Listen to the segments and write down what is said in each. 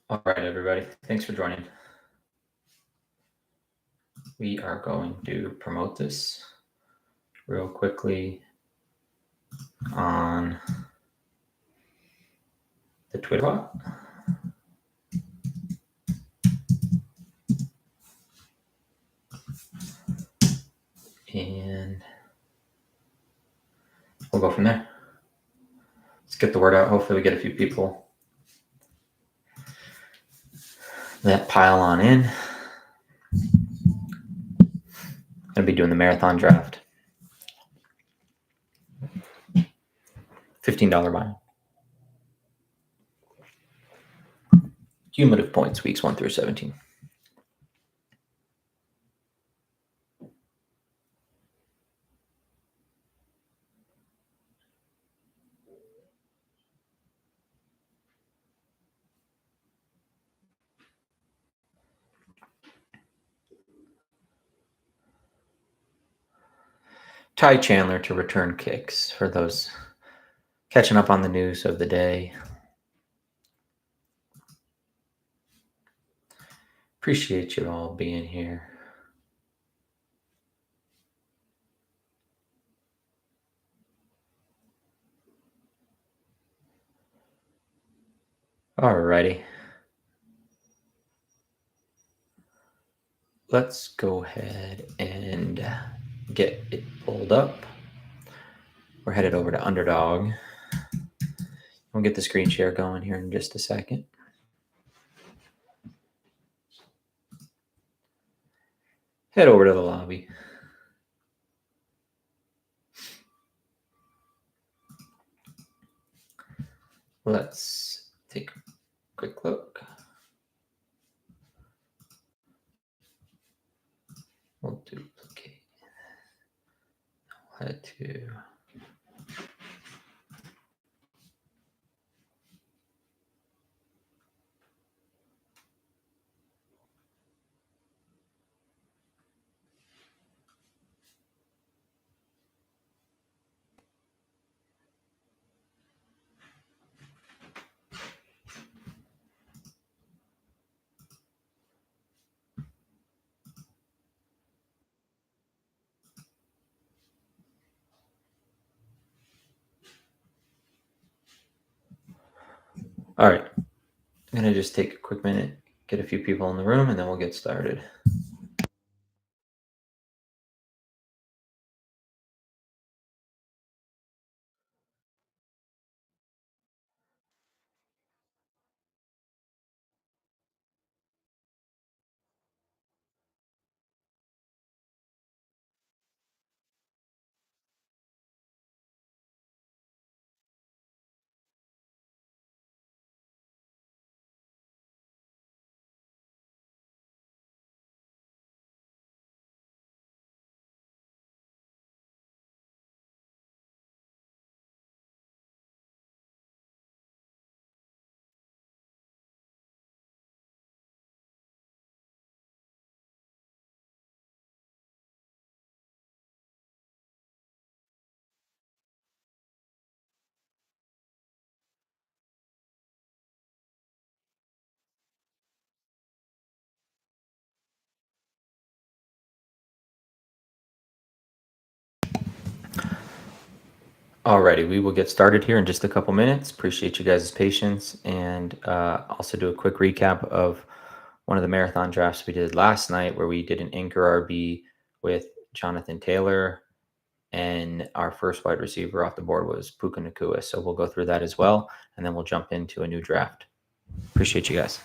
All right, everybody. Thanks for joining. We are going to promote this real quickly on the Twitter bot. And we'll go from there. Let's get the word out. Hopefully we get a few people that pile on in. Gonna be doing the marathon draft. $15 buy. Cumulative points, weeks 1 through 17. Ty Chandler to return kicks for those catching up on the news of the day. Appreciate you all being here. Alrighty. Let's go ahead and get it pulled up. We're headed over to Underdog. We'll get the screen share going here in just a second. Head over to the lobby. Let's take a quick look. We'll duplicate. We'll head to all right. I'm gonna just take a quick minute, get a few people in the room, and then we'll get started. Alrighty, we will get started here in just a couple minutes. Appreciate you guys' patience, and also do a quick recap of one of the marathon drafts we did last night, where we did an anchor RB with Jonathan Taylor, and our first wide receiver off the board was Puka Nakua. So we'll go through that as well, and then we'll jump into a new draft. Appreciate you guys.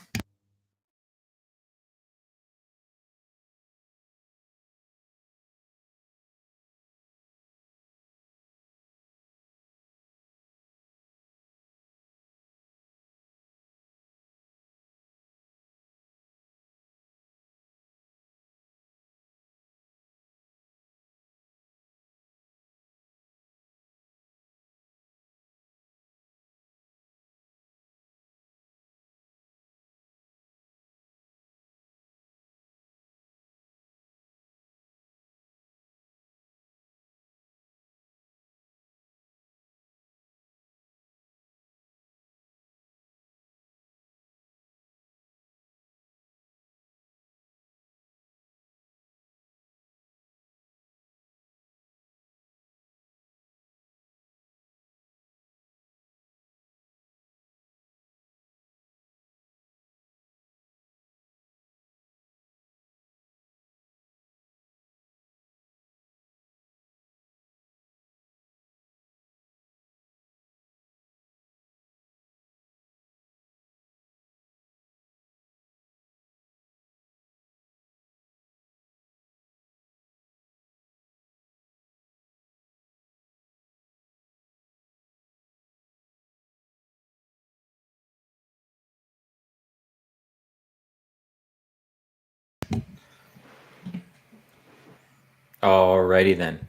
Alrighty then.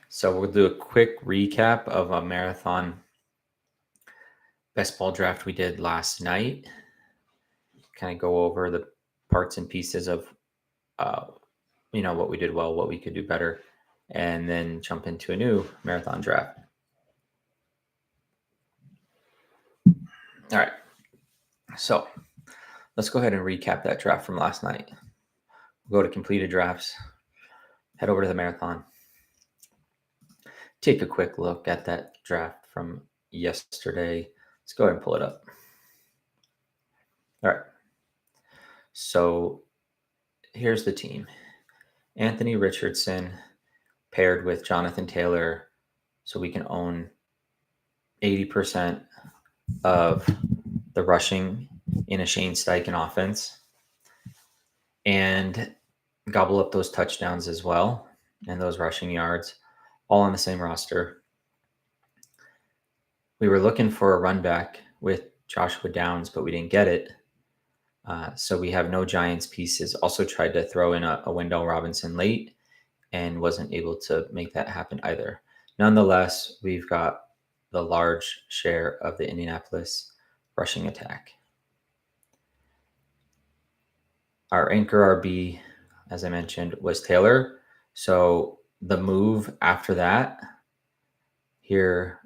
So we'll do a quick recap of a marathon best ball draft we did last night. Kind of go over the parts and pieces of, uh, what we did well, what we could do better, and then jump into a new marathon draft. All right. So let's go ahead and recap that draft from last night. We'll go to completed drafts, head over to the marathon, take a quick look at that draft from yesterday. Let's go ahead and pull it up. All right. So here's the team. Anthony Richardson paired with Jonathan Taylor, so we can own 80% of the rushing in a Shane Steichen offense and gobble up those touchdowns as well and those rushing yards, all on the same roster. We were looking for a run back with Joshua Downs, but we didn't get it. So we have no Giants pieces. Also tried to throw in a Wendell Robinson late and wasn't able to make that happen either. Nonetheless, we've got the large share of the Indianapolis rushing attack. Our anchor RB, as I mentioned, was Taylor. So the move after that here,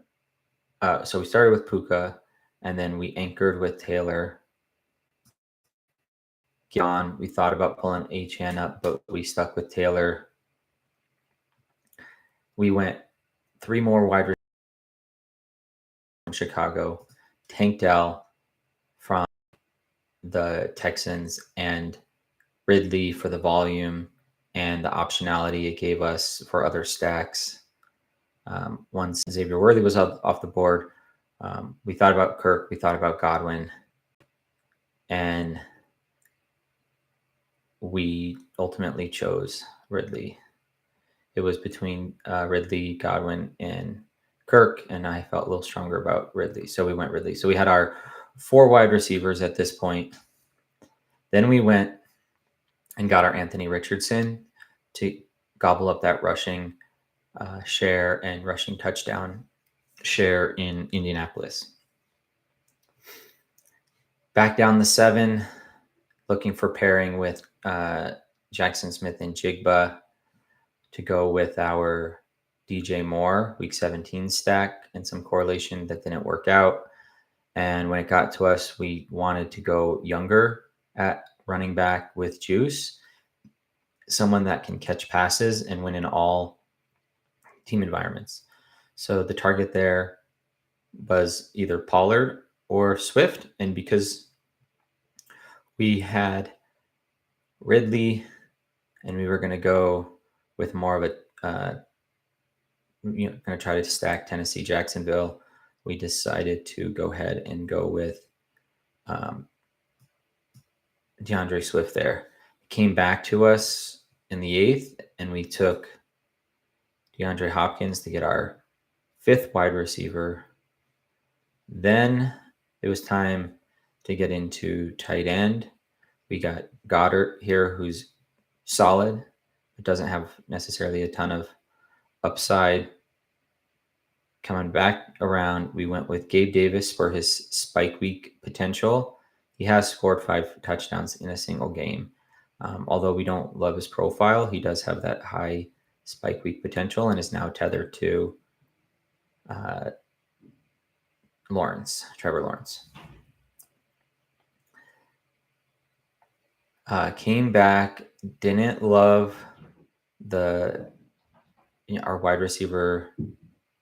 so we started with Puka, and then we anchored with Taylor. On, we thought about pulling Achan up, but we stuck with Taylor. We went 3 more wide receivers from Chicago, Tank Dell from the Texans, and Ridley for the volume and the optionality it gave us for other stacks. Once Xavier Worthy was off the board, we thought about Kirk, we thought about Godwin, and we ultimately chose Ridley. It was between Ridley, Godwin, and Kirk, and I felt a little stronger about Ridley, so we went Ridley. So we had our 4 wide receivers at this point. Then we went and got our Anthony Richardson to gobble up that rushing share and rushing touchdown share in Indianapolis. Back down the 7, looking for pairing with Jackson Smith and Jigba to go with our DJ Moore week 17 stack and some correlation that didn't work out. And when it got to us, we wanted to go younger at running back with Juice, someone that can catch passes and win in all team environments. So the target there was either Pollard or Swift. And because we had Ridley and we were going to go with more of a, going to try to stack Tennessee, Jacksonville, we decided to go ahead and go with DeAndre Swift there. Came back to us in the 8th, and we took DeAndre Hopkins to get our 5th wide receiver. Then it was time to get into tight end. We got Goddard here, who's solid, but doesn't have necessarily a ton of upside. Coming back around, we went with Gabe Davis for his spike week potential. He has scored 5 touchdowns in a single game. Although we don't love his profile, he does have that high spike week potential and is now tethered to Trevor Lawrence. Came back, didn't love our wide receiver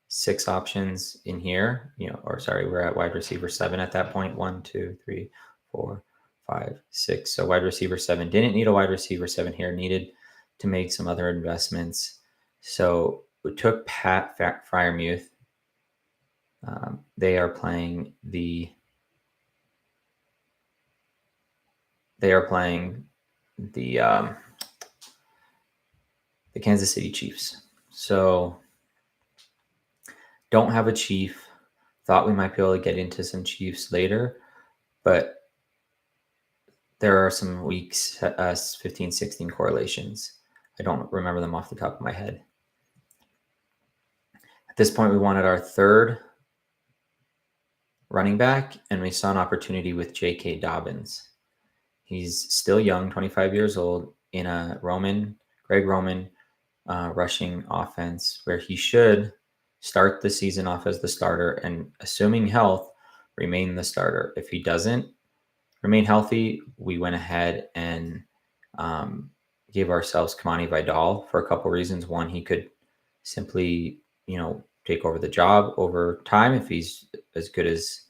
6 options in here, we're at wide receiver 7 at that point. 1, 2, 3, 4, 5, 6. So wide receiver 7, didn't need a wide receiver 7 here, needed to make some other investments. So we took Pat Freiermuth. They are playing the Kansas City Chiefs. So don't have a Chief. Thought we might be able to get into some Chiefs later, but there are some weeks 15, 16 correlations. I don't remember them off the top of my head. At this point, we wanted our third running back, and we saw an opportunity with J.K. Dobbins. He's still young, 25 years old, in a Greg Roman rushing offense where he should start the season off as the starter and, assuming health, remain the starter. If he doesn't remain healthy, we went ahead and gave ourselves Kamani Vidal for a couple reasons. One, he could simply, take over the job over time if he's as good as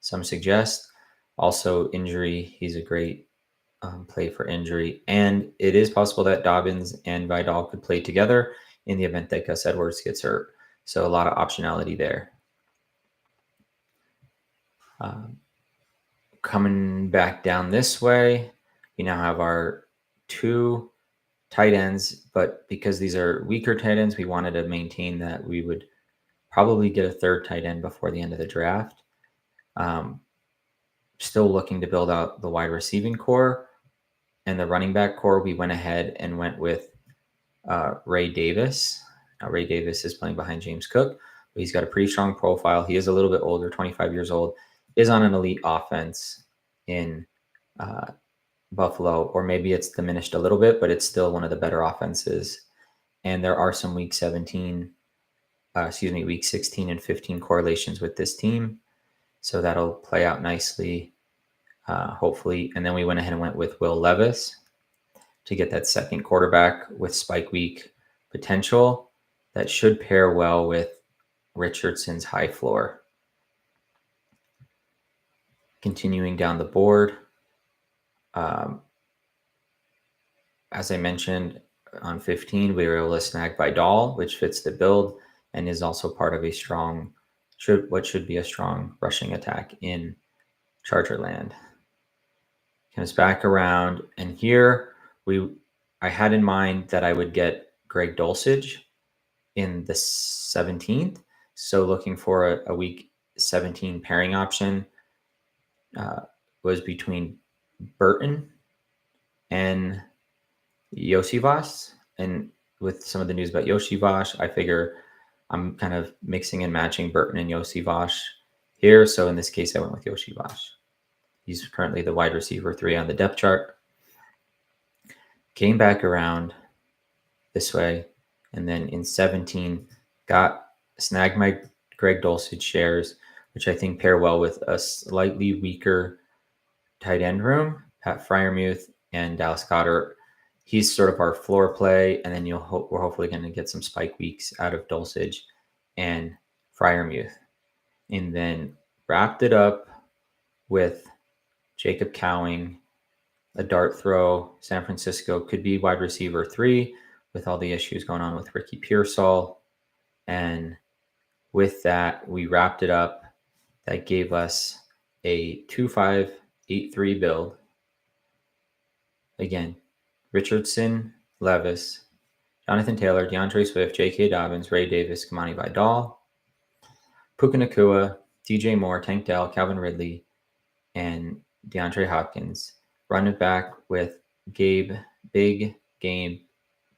some suggest. Also, injury, he's a great play for injury. And it is possible that Dobbins and Vidal could play together in the event that Gus Edwards gets hurt. So a lot of optionality there. Coming back down this way, we now have our two tight ends, but because these are weaker tight ends, we wanted to maintain that we would probably get a third tight end before the end of the draft. Still looking to build out the wide receiving core and the running back core. We went ahead and went with Ray Davis. Now, Ray Davis is playing behind James Cook, but he's got a pretty strong profile. He is a little bit older, 25 years old, is on an elite offense in Buffalo, or maybe it's diminished a little bit, but it's still one of the better offenses. And there are some week 16 and 15 correlations with this team. So that'll play out nicely, hopefully. And then we went ahead and went with Will Levis to get that second quarterback with spike week potential that should pair well with Richardson's high floor. Continuing down the board, as I mentioned, on 15, we were able to snag Vidal, which fits the build and is also part of what should be a strong rushing attack in Charger land. Comes back around, and here I had in mind that I would get Greg Dulcich in the 17th. So looking for a week 17 pairing option was between Burton and Yosivas. And with some of the news about Yosivas, I figure I'm kind of mixing and matching Burton and Yosivas here. So in this case, I went with Yosivas. He's currently the wide receiver 3 on the depth chart. Came back around this way, and then in 17, snagged my Greg Dulcich shares, which I think pair well with a slightly weaker tight end room, Pat Freiermuth and Dallas Goedert. He's sort of our floor play, and then we're hopefully going to get some spike weeks out of Dulcich and Freiermuth. And then wrapped it up with Jacob Cowing, a dart throw. San Francisco could be wide receiver 3 with all the issues going on with Ricky Pearsall. And with that, we wrapped it up. That gave us a 2-5-8-3 build. Again, Richardson, Levis, Jonathan Taylor, DeAndre Swift, J.K. Dobbins, Ray Davis, Kamani Vidal, Puka Nacua, DJ Moore, Tank Dell, Calvin Ridley, and DeAndre Hopkins. Run it back with Big Game,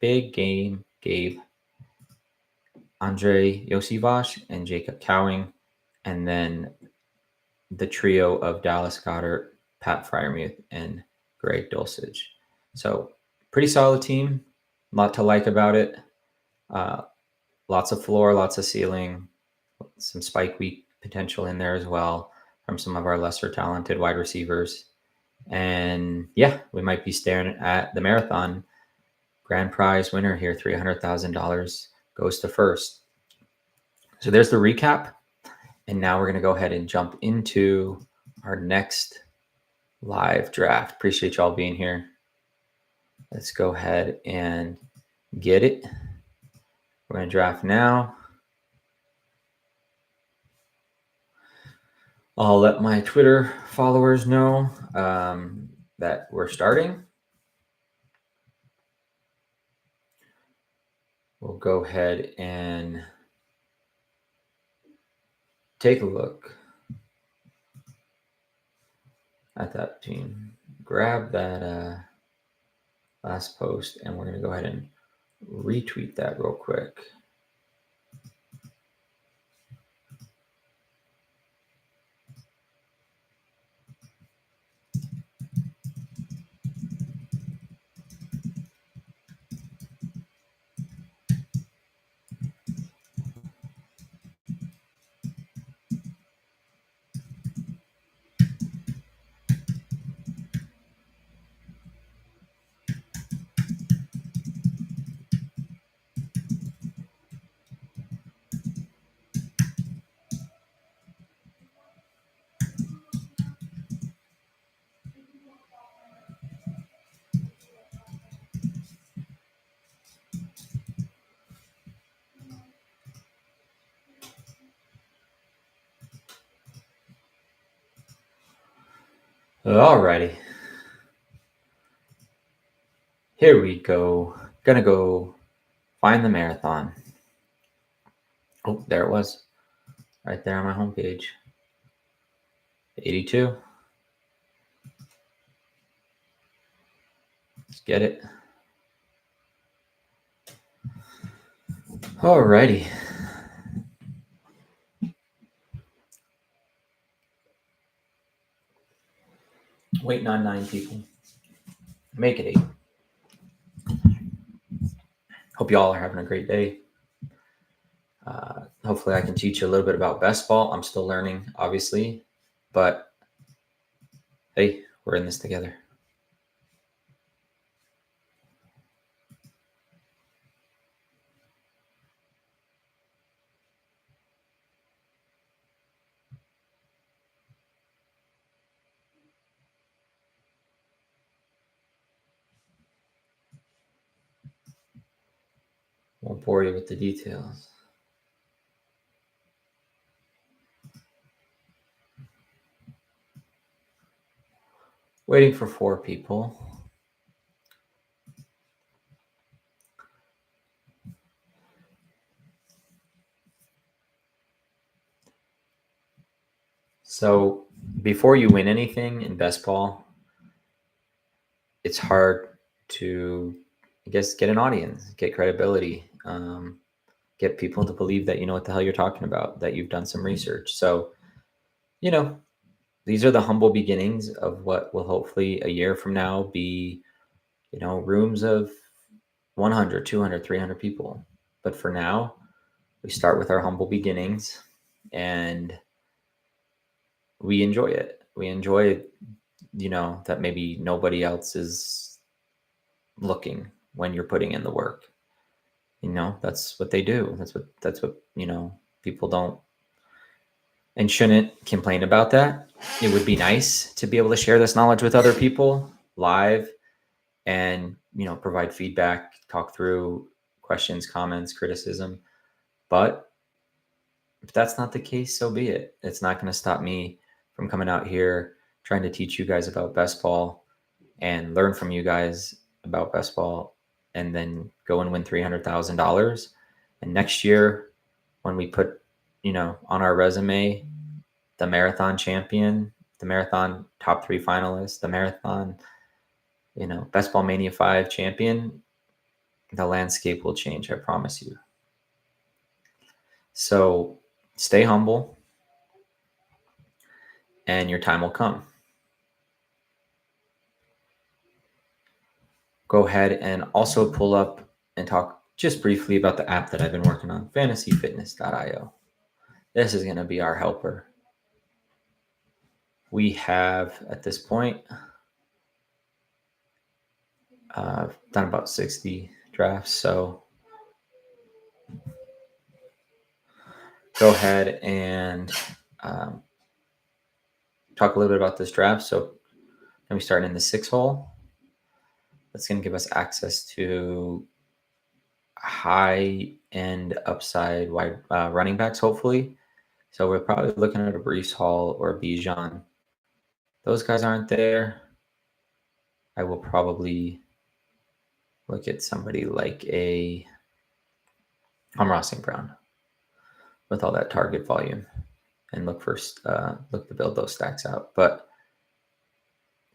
Gabe, Andre Yosivas, and Jacob Cowing. And then the trio of Dallas Goedert, Pat Freiermuth, and Greg Dulcich. So pretty solid team. A lot to like about it. Lots of floor, lots of ceiling, some spike week potential in there as well from some of our lesser talented wide receivers. And yeah, we might be staring at the marathon grand prize winner here. $300,000 goes to first. So there's the recap. And now we're going to go ahead and jump into our next live draft. Appreciate y'all being here. Let's go ahead and get it. We're going to draft now. I'll let my Twitter followers know that we're starting. We'll go ahead and take a look at that team. Grab that last post, and we're going to go ahead and retweet that real quick. Alrighty. Here we go. Gonna go find the marathon. Oh, there it was. Right there on my homepage. 82. Let's get it. Alrighty. Waiting on 9 people. Make it 8. Hope y'all are having a great day. Hopefully I can teach you a little bit about best ball. I'm still learning, obviously, but hey, we're in this together. Won't bore you with the details. Waiting for 4 people. So before you win anything in best ball, it's hard to, I guess, get an audience, get credibility, get people to believe that you know what the hell you're talking about, that you've done some research. So, these are the humble beginnings of what will hopefully a year from now be, rooms of 100, 200, 300 people. But for now, we start with our humble beginnings and we enjoy it. We enjoy, that maybe nobody else is looking when you're putting in the work. That's what they do. That's what, people don't and shouldn't complain about that. It would be nice to be able to share this knowledge with other people live and, provide feedback, talk through questions, comments, criticism. But if that's not the case, so be it. It's not going to stop me from coming out here trying to teach you guys about best ball and learn from you guys about best ball and then go and win $300,000. And next year, when we put, on our resume, the marathon champion, the marathon top 3 finalist, the marathon, Best Ball Mania 5 champion, the landscape will change, I promise you. So stay humble and your time will come. Go ahead and also pull up and talk just briefly about the app that I've been working on, fantasyfitness.io. This is going to be our helper. We have, at this point, done about 60 drafts. So go ahead and talk a little bit about this draft. So we start in the 6 hole. That's going to give us access to high end upside wide running backs, hopefully. So we're probably looking at a Brees Hall or a Bijan. Those guys aren't there. I will probably look at somebody like a Amon-Ra St. Brown with all that target volume and look to build those stacks out. But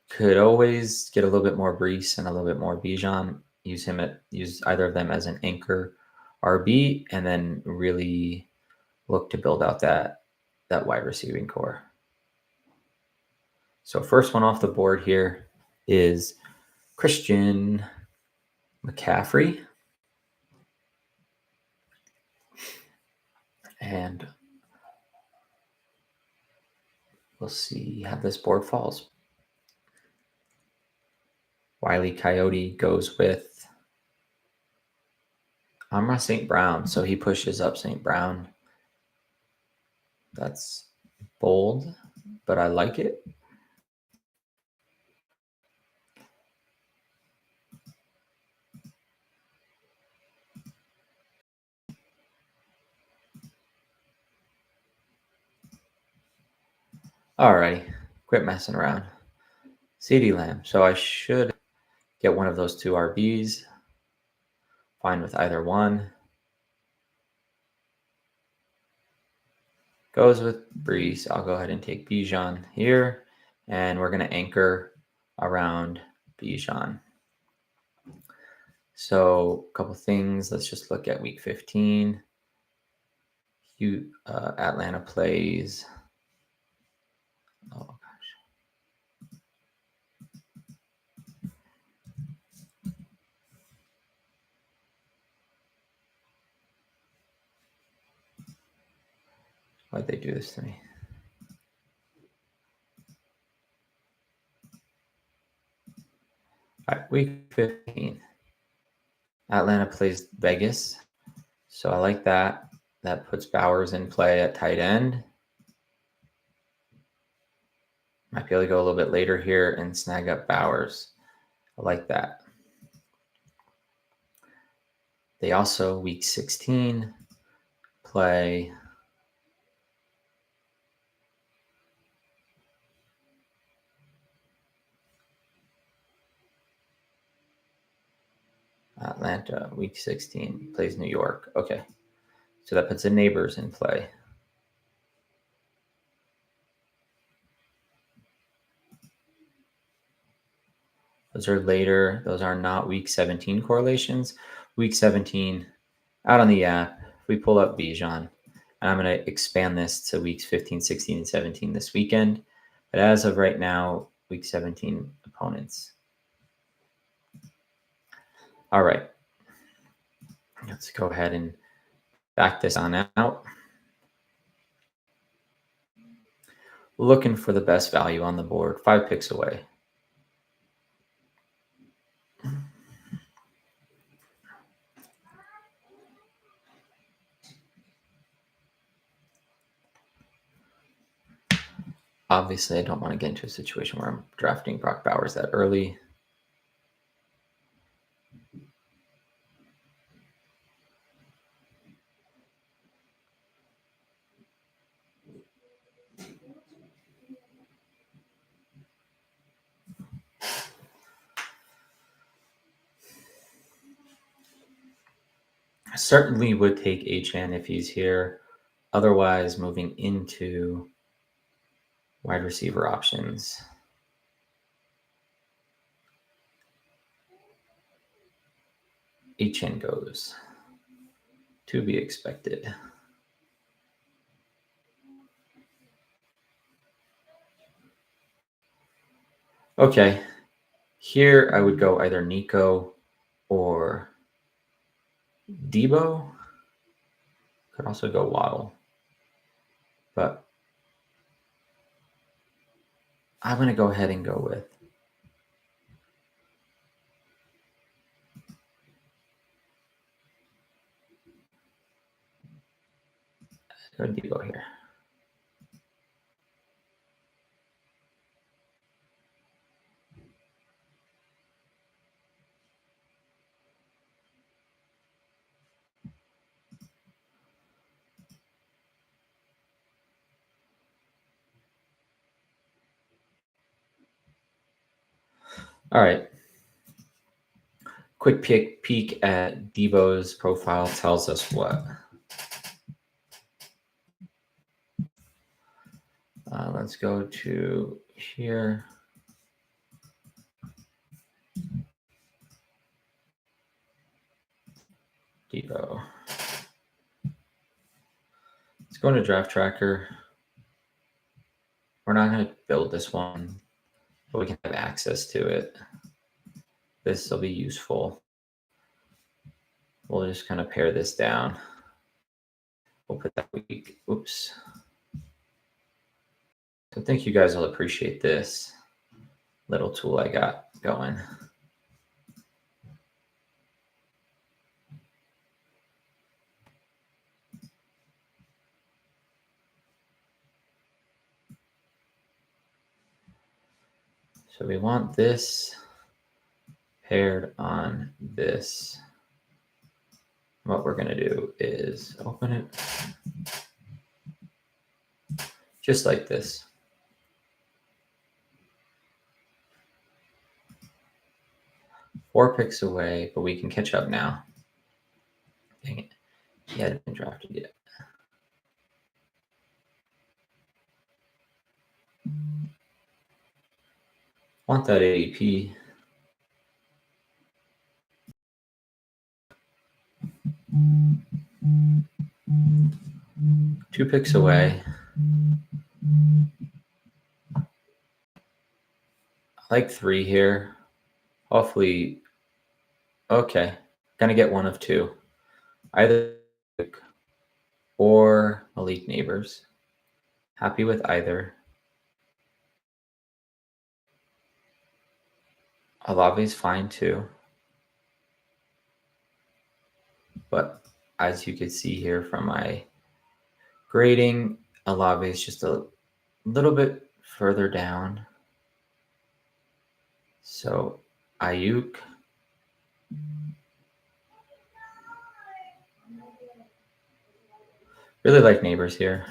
could always get a little bit more Brees and a little bit more Bijan. use either of them as an anchor RB, and then really look to build out that wide receiving core. So first one off the board here is Christian McCaffrey. And we'll see how this board falls. Wiley Coyote goes with Amra St. Brown. So he pushes up St. Brown. That's bold, but I like it. Alrighty, quit messing around. CeeDee Lamb. So I should get one of those two RBs. Fine with either one. Goes with Brees. I'll go ahead and take Bijan here. And we're going to anchor around Bijan. So a couple things. Let's just look at week 15. Atlanta plays. Oh gosh. Why'd they do this to me? All right, week 15. Atlanta plays Vegas. So I like that. That puts Bowers in play at tight end. Might be able to go a little bit later here and snag up Bowers. I like that. They also, week 16, play Atlanta. Week 16 plays New York. Okay. So that puts the neighbors in play. Those are later. Those are not week 17 correlations. Week 17, out on the app, we pull up Bijan. And I'm going to expand this to weeks 15, 16, and 17 this weekend. But as of right now, week 17 opponents. All right. Let's go ahead and back this on out. Looking for the best value on the board, 5 picks away. Obviously, I don't want to get into a situation where I'm drafting Brock Bowers that early. I certainly would take Achane if he's here. Otherwise, moving into wide receiver options. Achane goes. To be expected. Okay. Here I would go either Nico or Debo. Could also go Waddle. But I'm going to go ahead and go with Debo here. All right. Quick peek at Debo's profile tells us what? Let's go to here. go. Let's go into Draft Tracker. We're not going to build this one, but we can have access to it. This will be useful. We'll just kind of pare this down. We'll put that week. Oops. So I think you guys will appreciate this little tool I got going. So we want this paired on this. What we're going to do is open it just like this. Four picks away, but we can catch up now. Dang it. He hadn't been drafted yet. Want that ADP. Two picks away. I like three here. Hopefully, okay. Gonna get one of two. Either or Malik Neighbors. Happy with either. Alave's fine too. But as you can see here from my grading, Alave is just a little bit further down. So Ayuk. Really like Neighbors here.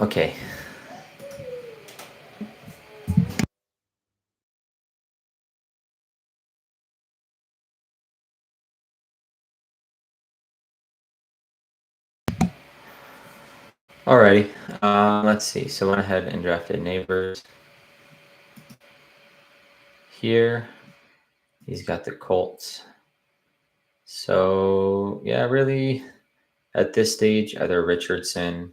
Okay. Alrighty. Let's see. So went ahead and drafted Neighbors. Here, he's got the Colts. So yeah, really at this stage, either Richardson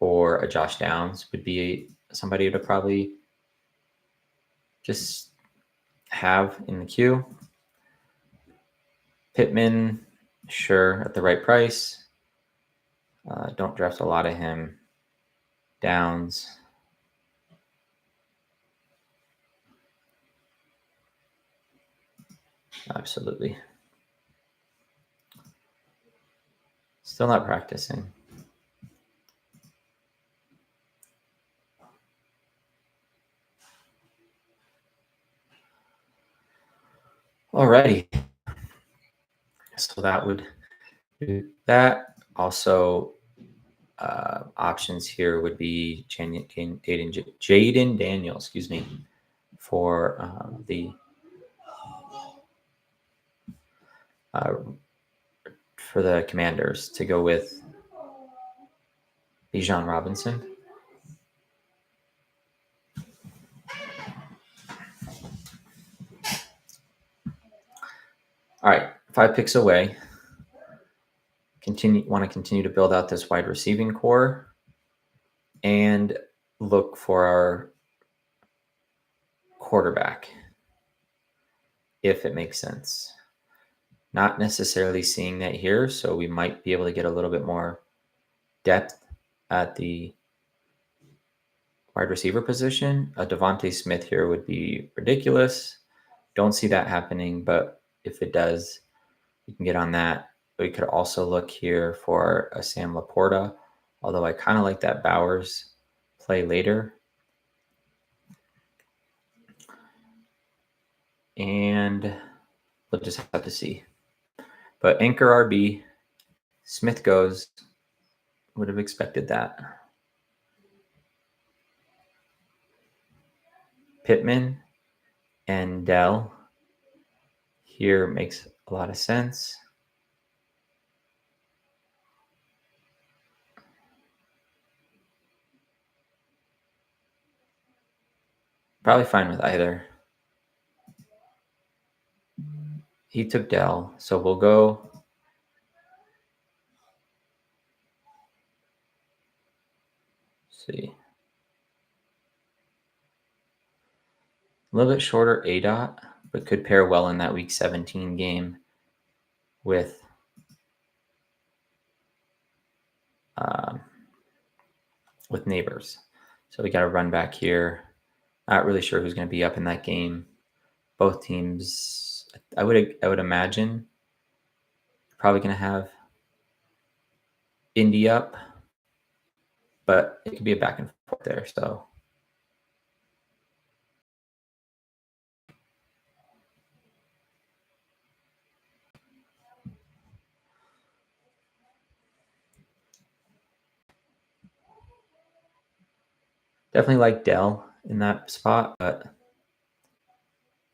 or a Josh Downs would be somebody to probably just have in the queue. Pittman, sure, at the right price. Don't draft a lot of him. Downs. Absolutely. Still not practicing. Alrighty. So that would do that. Also, options here would be Jaden Daniel, excuse me, for the Commanders to go with Bijan Robinson. All right, 5 picks away. Want to continue to build out this wide receiving core and look for our quarterback if it makes sense. Not necessarily seeing that here, so we might be able to get a little bit more depth at the wide receiver position. A Devontae Smith here would be ridiculous. Don't see that happening, but if it does, you can get on that. We could also look here for a Sam Laporta, although I kind of like that Bowers play later. And we'll just have to see. But anchor RB, Smith goes. Would have expected that. Pittman and Dell here makes a lot of sense. Probably fine with either. He took Dell, so we'll go. See. A little bit shorter ADOT, but could pair well in that week 17 game with Neighbors. So we got a run back here. Not really sure who's going to be up in that game. Both teams, I would imagine, probably going to have Indy up, but it could be a back and forth there. So definitely like Dell in that spot, but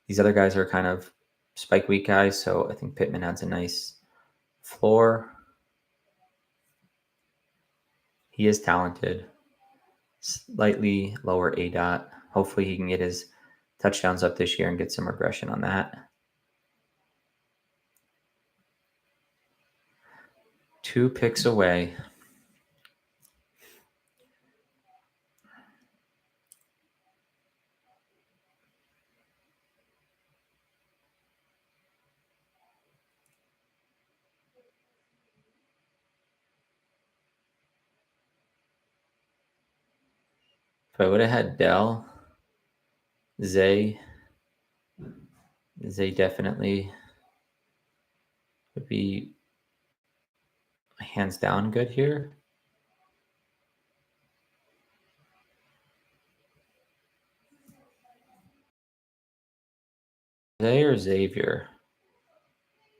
these other guys are kind of spike week guys, so I think Pittman adds a nice floor. He is talented, slightly lower ADOT. Hopefully he can get his touchdowns up this year and get some regression on that. 2 picks away. If I would have had Dell, Zay definitely would be hands down good here. Zay or Xavier?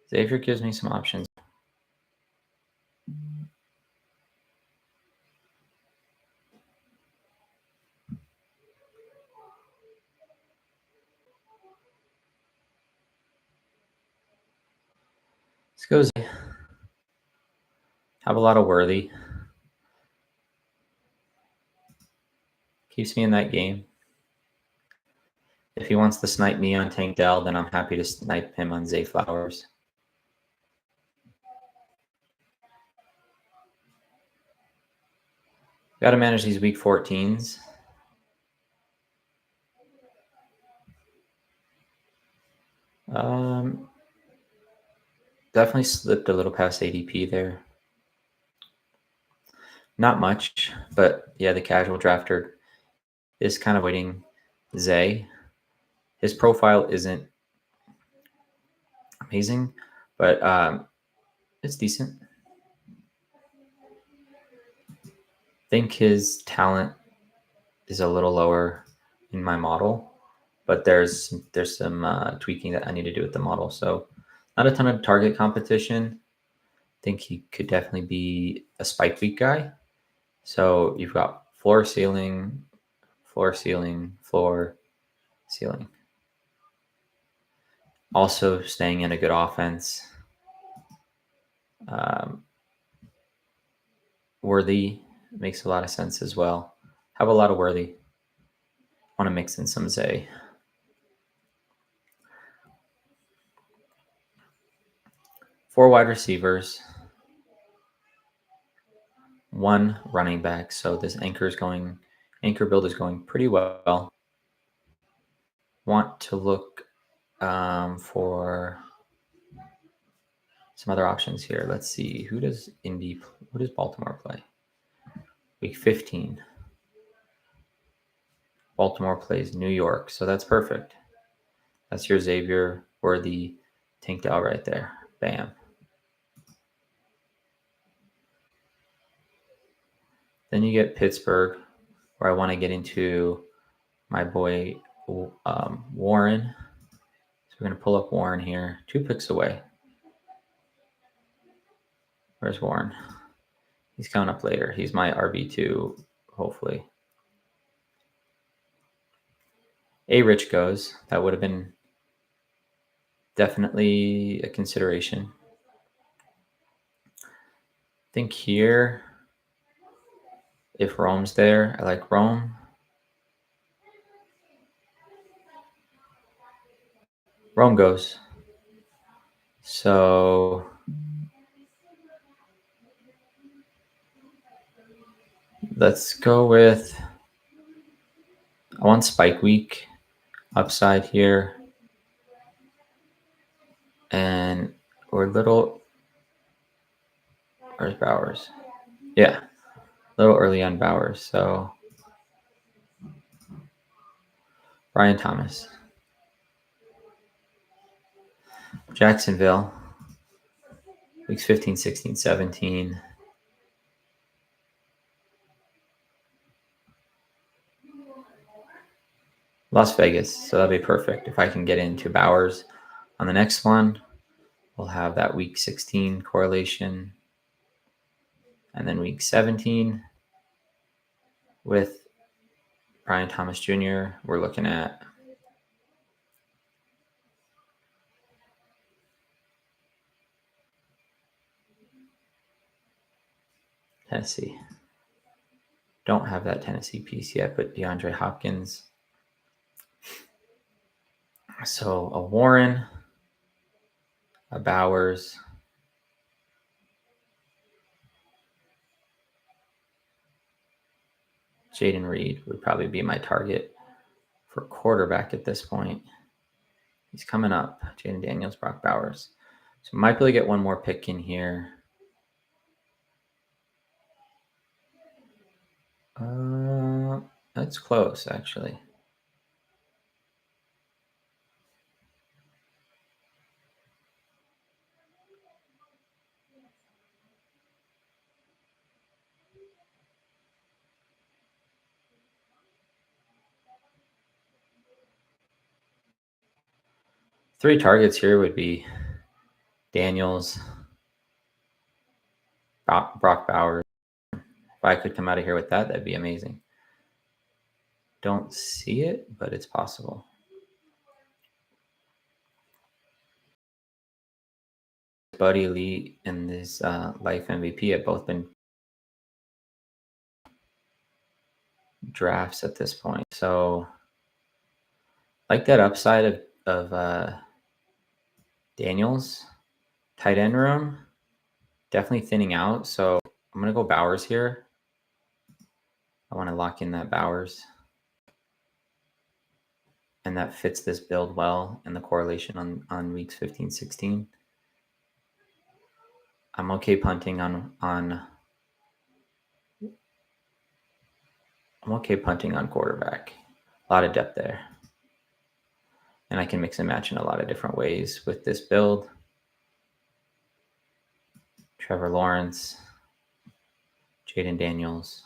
Xavier gives me some options. Let's go Zay. Have a lot of Worthy. Keeps me in that game. If he wants to snipe me on Tank Dell, then I'm happy to snipe him on Zay Flowers. Got to manage these week 14s. Definitely slipped a little past ADP there. Not much, but yeah, the casual drafter is kind of waiting Zay. His profile isn't amazing, but it's decent. I think his talent is a little lower in my model, but there's some tweaking that I need to do with the model. So not a ton of target competition. I think he could definitely be a spike week guy. So you've got floor, ceiling, floor, ceiling, floor, ceiling. Also staying in a good offense. Worthy makes a lot of sense as well. Have a lot of Worthy. Want to mix in some Zay. Four wide receivers. One running back. So this anchor build is going pretty well. Want to look for some other options here. Let's see. Who does Baltimore play? Week 15. Baltimore plays New York, so that's perfect. That's your Xavier Worthy Tinkdale right there. Bam. Then you get Pittsburgh, where I want to get into my boy Warren. So we're going to pull up Warren here. 2 picks away. Where's Warren? He's coming up later. He's my RB2, hopefully. Rich goes. That would have been definitely a consideration. I think here, if Rome's there, I like Rome. Rome goes. So let's go with, I want Spike Week upside here. And we're little, where's Bowers? Yeah, a little early on Bowers. So Brian Thomas. Jacksonville, weeks 15, 16, 17. Las Vegas, so that'll be perfect. If I can get into Bowers on the next one, we'll have that week 16 correlation. And then week 17 with Brian Thomas Jr., we're looking at Tennessee. Don't have that Tennessee piece yet, but DeAndre Hopkins. So a Warren, a Bowers, Jaden Reed would probably be my target for quarterback at this point. He's coming up. Jaden Daniels, Brock Bowers. So might be able to get one more pick in here. That's close, actually. Three targets here would be Daniels, Brock Bowers. If I could come out of here with that, that'd be amazing. Don't see it, but it's possible. Buddy Lee and this Life MVP have both been drafts at this point. So like that upside of Daniels, tight end room, definitely thinning out. So I'm going to go Bowers here. I want to lock in that Bowers. And that fits this build well and the correlation on weeks 15, 16. I'm okay punting on I'm okay punting on quarterback. A lot of depth there. And I can mix and match in a lot of different ways with this build. Trevor Lawrence, Jaden Daniels.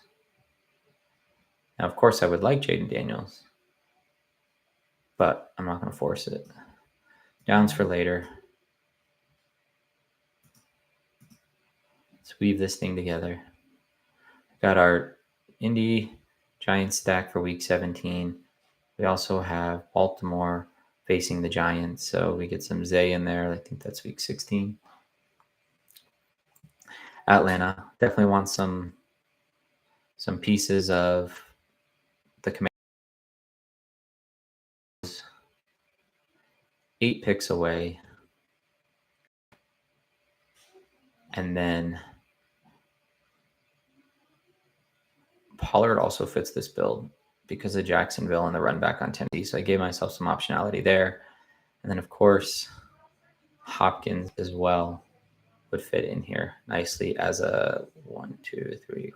Now, of course, I would like Jaden Daniels, but I'm not going to force it. Downs for later. Let's weave this thing together. Got our Indy Giants stack for week 17. We also have Baltimore facing the Giants, so we get some Zay in there. I think that's week 16. Atlanta, definitely want some pieces of the Commanders. 8 picks away. And then Pollard also fits this build because of Jacksonville and the run back on Tennessee. So I gave myself some optionality there. And then, of course, Hopkins as well would fit in here nicely as a 1, 2, 3,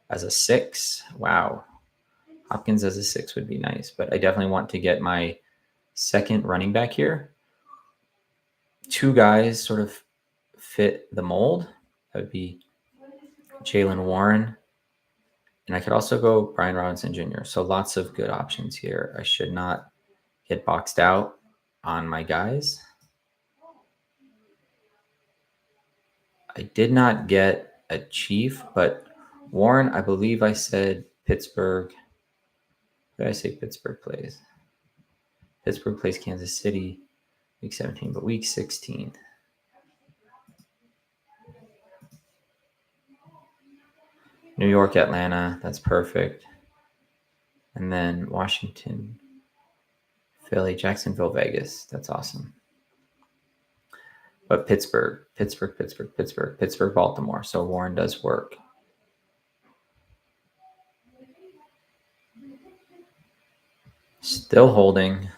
as a 6. Wow. Hopkins as a 6 would be nice, but I definitely want to get my second running back here. Two guys sort of fit the mold. That would be Jalen Warren, and I could also go Brian Robinson Jr. So lots of good options here. I should not get boxed out on my guys. I did not get a Chief, but Warren, I believe I said Pittsburgh. Who did I say Pittsburgh plays? Pittsburgh plays Kansas City week 17, but week 16. New York, Atlanta, that's perfect. And then Washington, Philly, Jacksonville, Vegas. That's awesome. But Pittsburgh, Baltimore. So Warren does work. Still holding.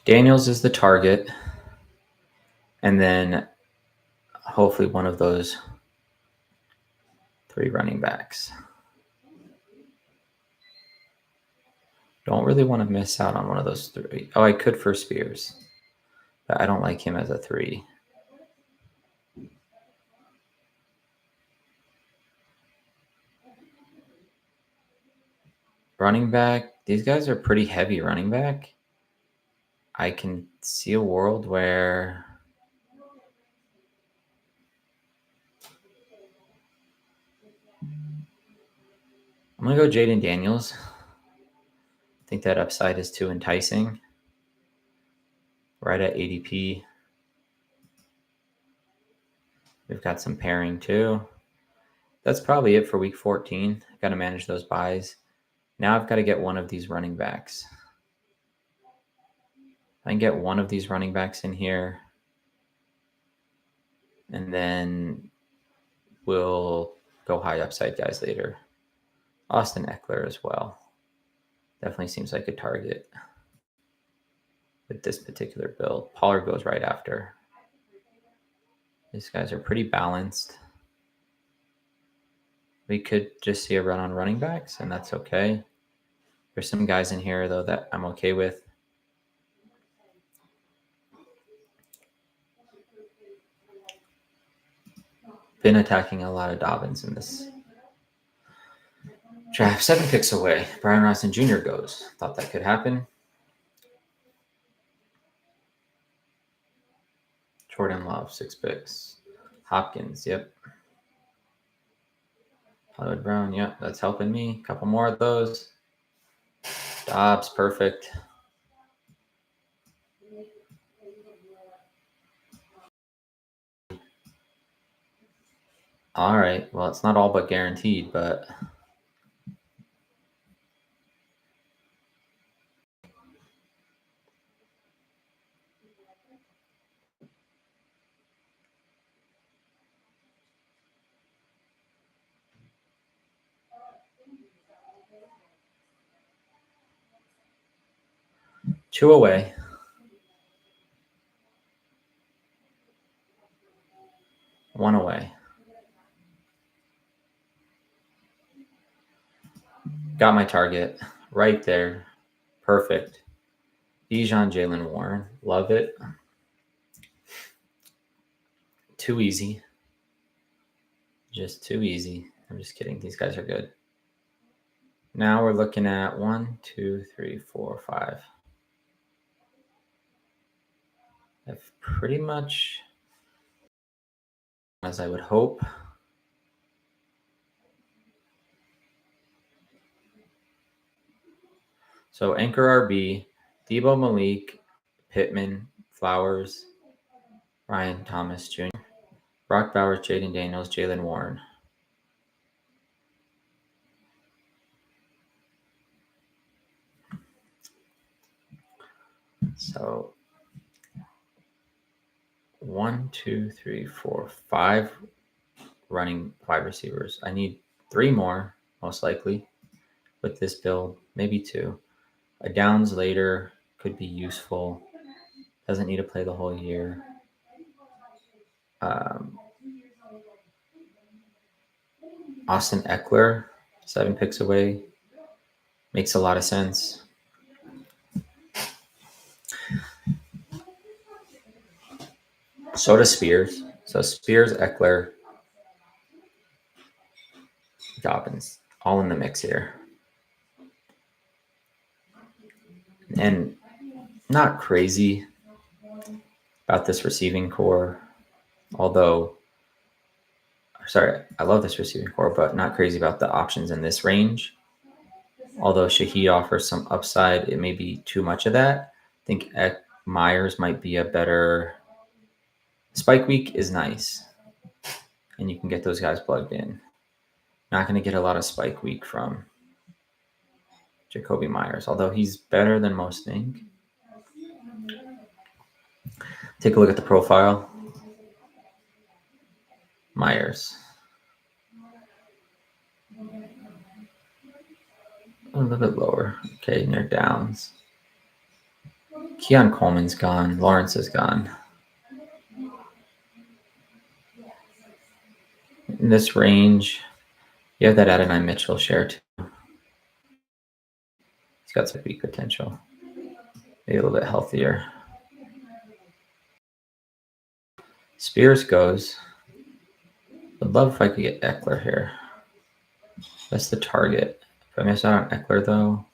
Daniels is the target. And then hopefully one of those three running backs. Don't really want to miss out on one of those three. Oh, I could for Spears, but I don't like him as a 3. Running back, these guys are pretty heavy running back. I can see a world where I'm going to go Jaden Daniels. I think that upside is too enticing. Right at ADP. We've got some pairing too. That's probably it for week 14. Got to manage those buys. Now I've got to get one of these running backs. I can get one of these running backs in here. And then we'll go high upside guys later. Austin Eckler as well. Definitely seems like a target with this particular build. Pollard goes right after. These guys are pretty balanced. We could just see a run on running backs, and that's okay. There's some guys in here, though, that I'm okay with. Been attacking a lot of Dobbins in this draft. 7 picks away. Brian Robinson Jr. goes. Thought that could happen. Jordan Love, 6 picks. Hopkins, yep. Hollywood Brown, yep, that's helping me. A couple more of those. Dobbs, perfect. All right, well, it's not all but guaranteed, but two away. One away. Got my target right there. Perfect. Bijan Jalen Warren. Love it. Too easy. Just too easy. I'm just kidding. These guys are good. Now we're looking at 1, 2, 3, 4, 5. I've pretty much, as I would hope. So Anchor RB, Debo Malik, Pittman, Flowers, Ryan Thomas Jr., Brock Bowers, Jaden Daniels, Jalen Warren. So 1, 2, 3, 4, 5 running wide receivers. I need 3 more, most likely, with this build, maybe 2. A Downs later, could be useful. Doesn't need to play the whole year. Austin Eckler, 7 picks away. Makes a lot of sense. So does Spears. So Spears, Eckler, Dobbins, all in the mix here. And not crazy about this receiving core, although, sorry, I love this receiving core, but not crazy about the options in this range. Although Shaheed offers some upside, it may be too much of that. I think Myers might be a better. Spike week is nice, and you can get those guys plugged in. Not going to get a lot of spike week from Jacoby Myers, although he's better than most think. Take a look at the profile. Myers. A little bit lower. Okay, near downs. Keon Coleman's gone. Lawrence is gone. In this range, you have that Adonai Mitchell share too. He's got some big potential. Maybe a little bit healthier. Spears goes. Would love if I could get Eckler here. That's the target. If I miss out on Eckler, though,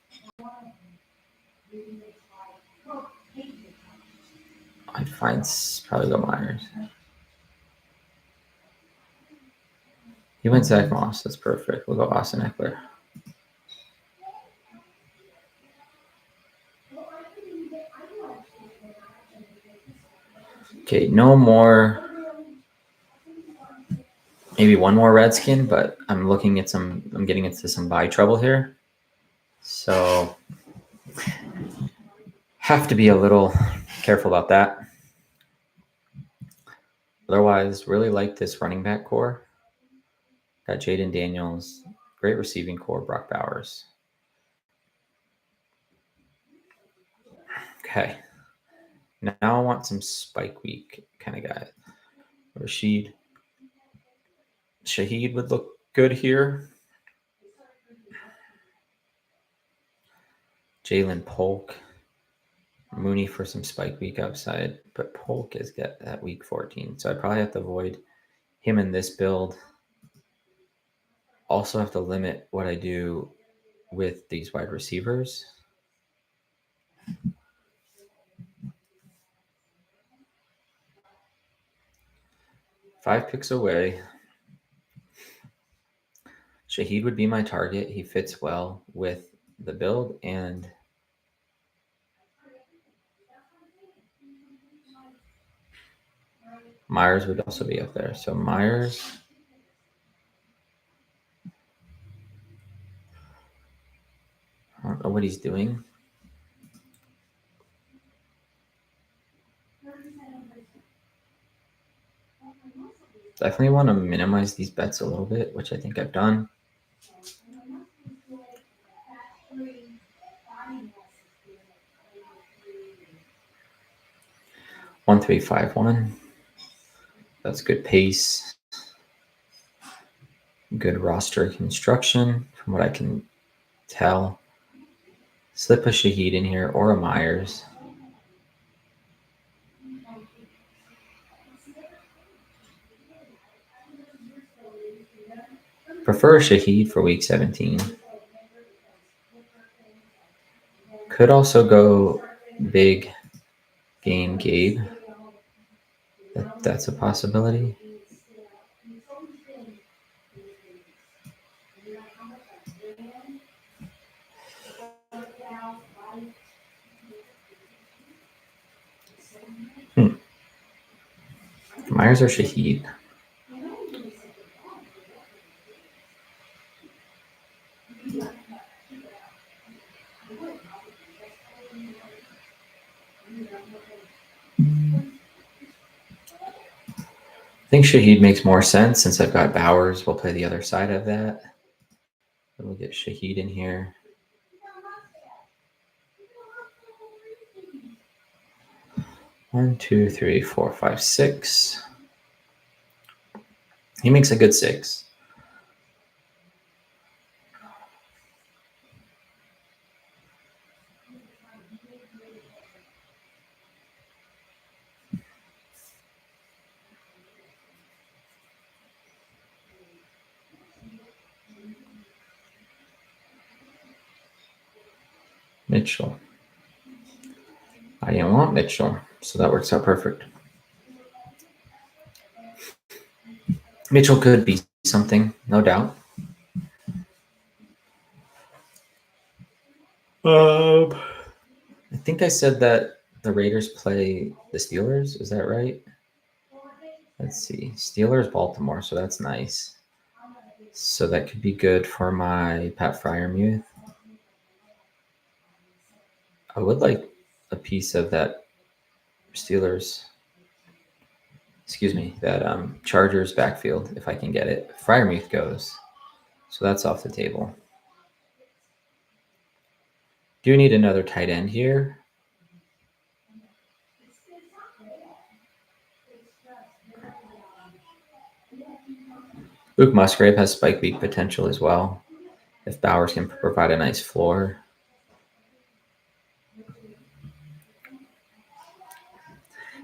I'd probably go Myers. He went Zach Moss. That's perfect. We'll go Austin Eckler. Okay, no more. Maybe one more Redskin, but I'm getting into some buy trouble here. So have to be a little careful about that. Otherwise, really like this running back core. Got Jaden Daniels, great receiving core, Brock Bowers. Okay. Now I want some spike week kind of guy. Shaheed would look good here. Jalen Polk. Mooney for some spike week upside, but Polk is get that week 14. So I probably have to avoid him in this build. Also have to limit what I do with these wide receivers. Five picks away. Shaheed would be my target. He fits well with the build, and Myers would also be up there. So Myers. I don't know what he's doing. Definitely want to minimize these bets a little bit, which I think I've done. One, 3, 5, 1. That's good pace. Good roster construction from what I can tell. Slip a Shaheed in here or a Myers. Prefer Shaheed for week 17. Could also go big game Gabe. That's a possibility. Myers or Shaheed? I think Shaheed makes more sense since I've got Bowers. We'll play the other side of that. We'll get Shaheed in here. 1, 2, 3, 4, 5, 6. He makes a good 6. Mitchell. I didn't want Mitchell, so that works out perfect. Mitchell could be something, no doubt. I think I said that the Raiders play the Steelers. Is that right? Let's see. Steelers, Baltimore, so that's nice. So that could be good for my Pat Fryermuth. I would like a piece of that Steelers, that Chargers backfield if I can get it. Fryermuth goes. So that's off the table. Do you need another tight end here? Luke Musgrave has spike week potential as well. If Bowers can provide a nice floor.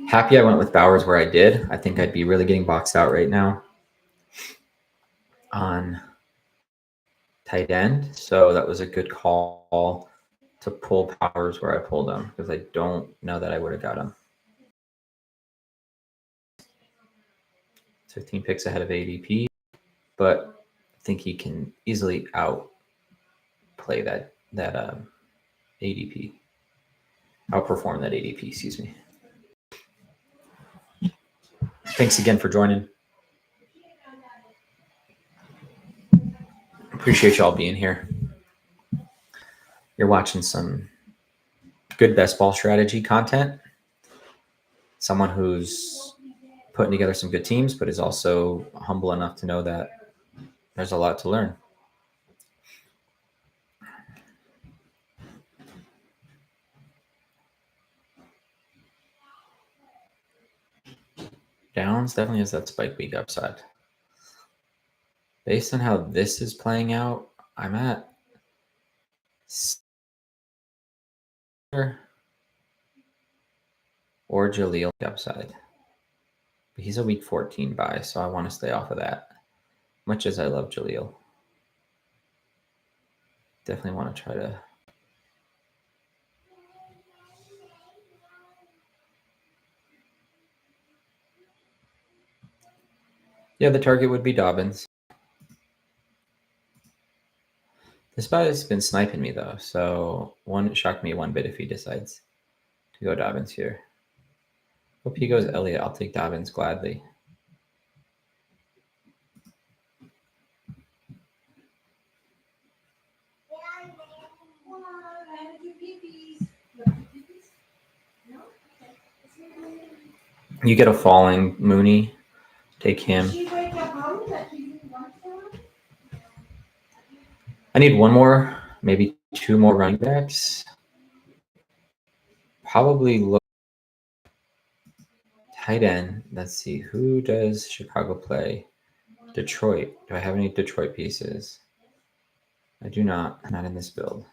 Happy I went with Bowers where I did. I think I'd be really getting boxed out right now on tight end. So that was a good call to pull Bowers where I pulled him because I don't know that I would have got him. 15 picks ahead of ADP, but I think he can easily outplay that ADP. Outperform that ADP, excuse me. Thanks again for joining. Appreciate y'all being here. You're watching some good best ball strategy content. Someone who's putting together some good teams, but is also humble enough to know that there's a lot to learn. Downs definitely has that spike week upside. Based on how this is playing out, I'm at or Jaleel upside. But he's a week 14 buy, so I want to stay off of that. Much as I love Jaleel. Definitely want to try to. Yeah, the target would be Dobbins. This guy's been sniping me though, so it shocked me one bit if he decides to go Dobbins here. Hope he goes Elliott. I'll take Dobbins gladly. You get a falling Mooney. Take him. I need one more, maybe two more running backs. Probably look tight end. Let's see. Who does Chicago play? Detroit. Do I have any Detroit pieces? I do not. Not in this build.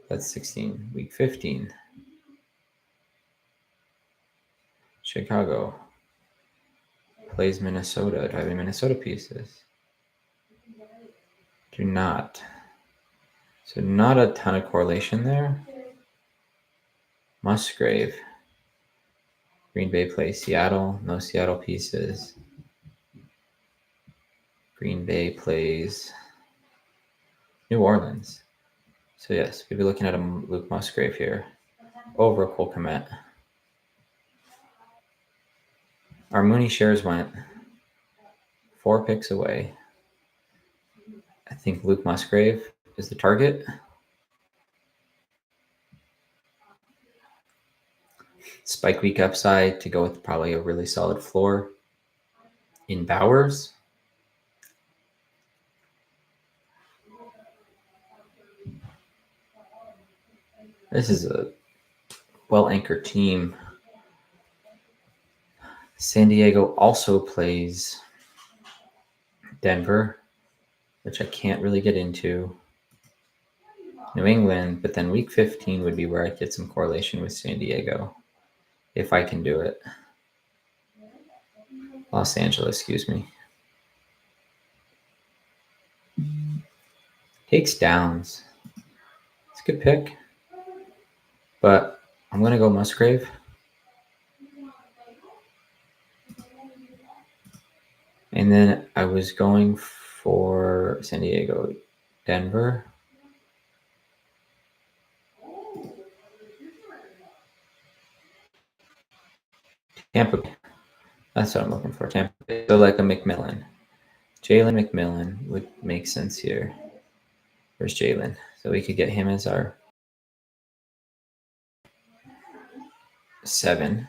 That's 16. Week 15. Chicago plays Minnesota. Do I have any Minnesota pieces? Do not. So not a ton of correlation there. Musgrave. Green Bay plays Seattle. No Seattle pieces. Green Bay plays New Orleans. So yes, we'd be looking at a Luke Musgrave here over Cole Kmet. Our Mooney shares went 4 picks away. I think Luke Musgrave is the target. Spike week upside to go with probably a really solid floor in Bowers. This is a well-anchored team. San Diego also plays Denver, which I can't really get into. New England, but then week 15 would be where I'd get some correlation with San Diego, if I can do it. Los Angeles, excuse me. Takes downs. It's a good pick, but I'm going to go Musgrave. And then I was going for San Diego, Denver. Tampa. That's what I'm looking for. Tampa. So like a McMillan. Jalen McMillan would make sense here. Where's Jalen? So we could get him as our 7.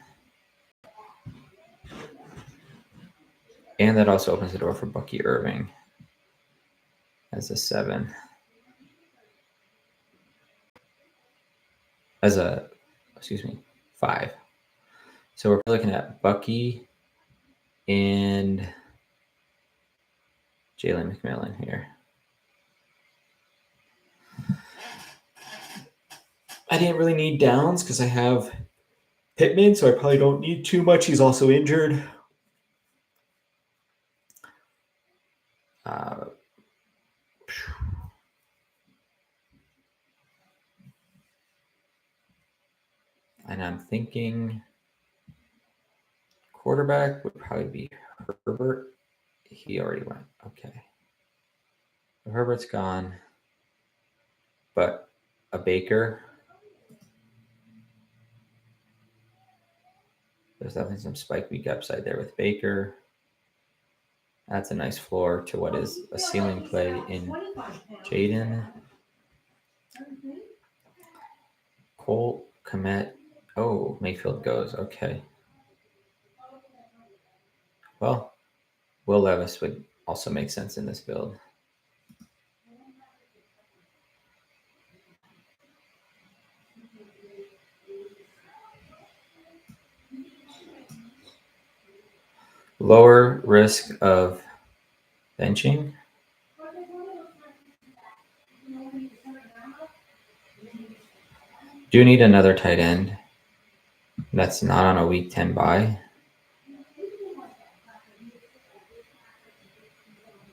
And that also opens the door for Bucky Irving as a 7. As a, 5. So we're looking at Bucky and Jalen McMillan here. I didn't really need downs because I have Pittman, so I probably don't need too much. He's also injured. And I'm thinking quarterback would probably be Herbert. He already went. Okay. Herbert's gone. But a Baker. There's definitely some spike week upside there with Baker. That's a nice floor to what is a ceiling play in Jaden. Cole, Komet. Oh, Mayfield goes. Okay. Well, Will Levis would also make sense in this build. Lower risk of benching. Do need another tight end. That's not on a week 10 bye.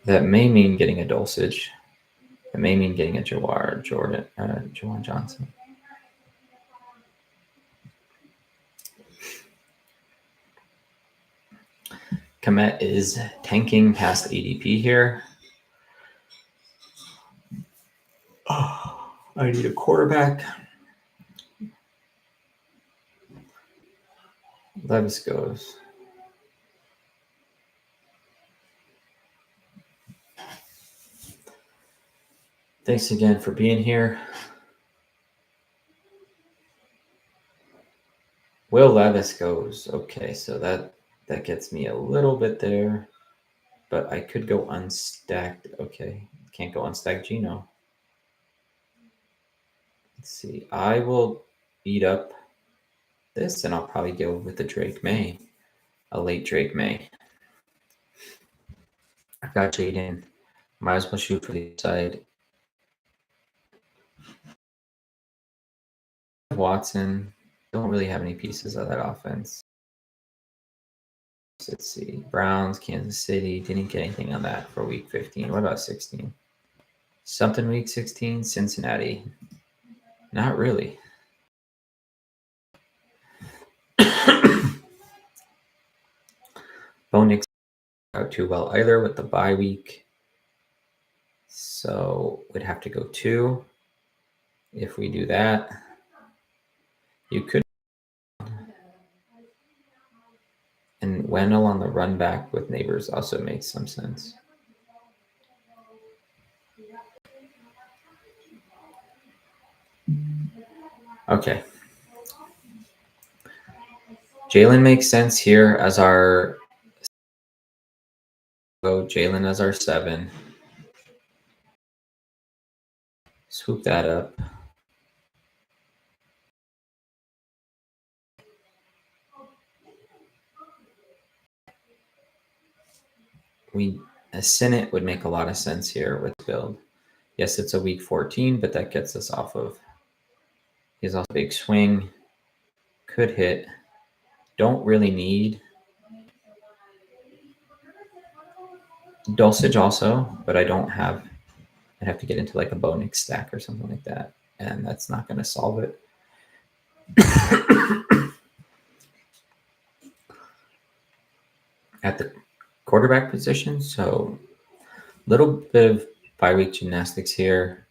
That may mean getting a Dulcich. That may mean getting a Jawan Johnson. Komet is tanking past ADP here. Oh, I need a quarterback. Levis goes. Thanks again for being here. Will Levis goes. Okay, so that gets me a little bit there. But I could go unstacked. Okay, can't go unstacked Geno. Let's see. I will eat up this, and I'll probably go with the Drake May. A late Drake May. I've got Jaden. Might as well shoot for the side. Watson. Don't really have any pieces of that offense. Let's see. Browns, Kansas City. Didn't get anything on that for week 15. What about 16? Something week 16. Cincinnati. Not really. Bo Nix out too well either with the bye week. So we'd have to go 2. If we do that, you could. And Wendell on the run back with Neighbors also makes some sense. Okay. Jalen makes sense here as our. Go Jalen as our 7. Swoop that up. a Senate would make a lot of sense here with build. Yes, it's a week 14, but that gets us off of. He's also a big swing. Could hit. Don't really need dosage also, but I don't have. I'd have to get into like a Bonix stack or something like that, and that's not going to solve it. At the quarterback position, so a little bit of bye-week gymnastics here.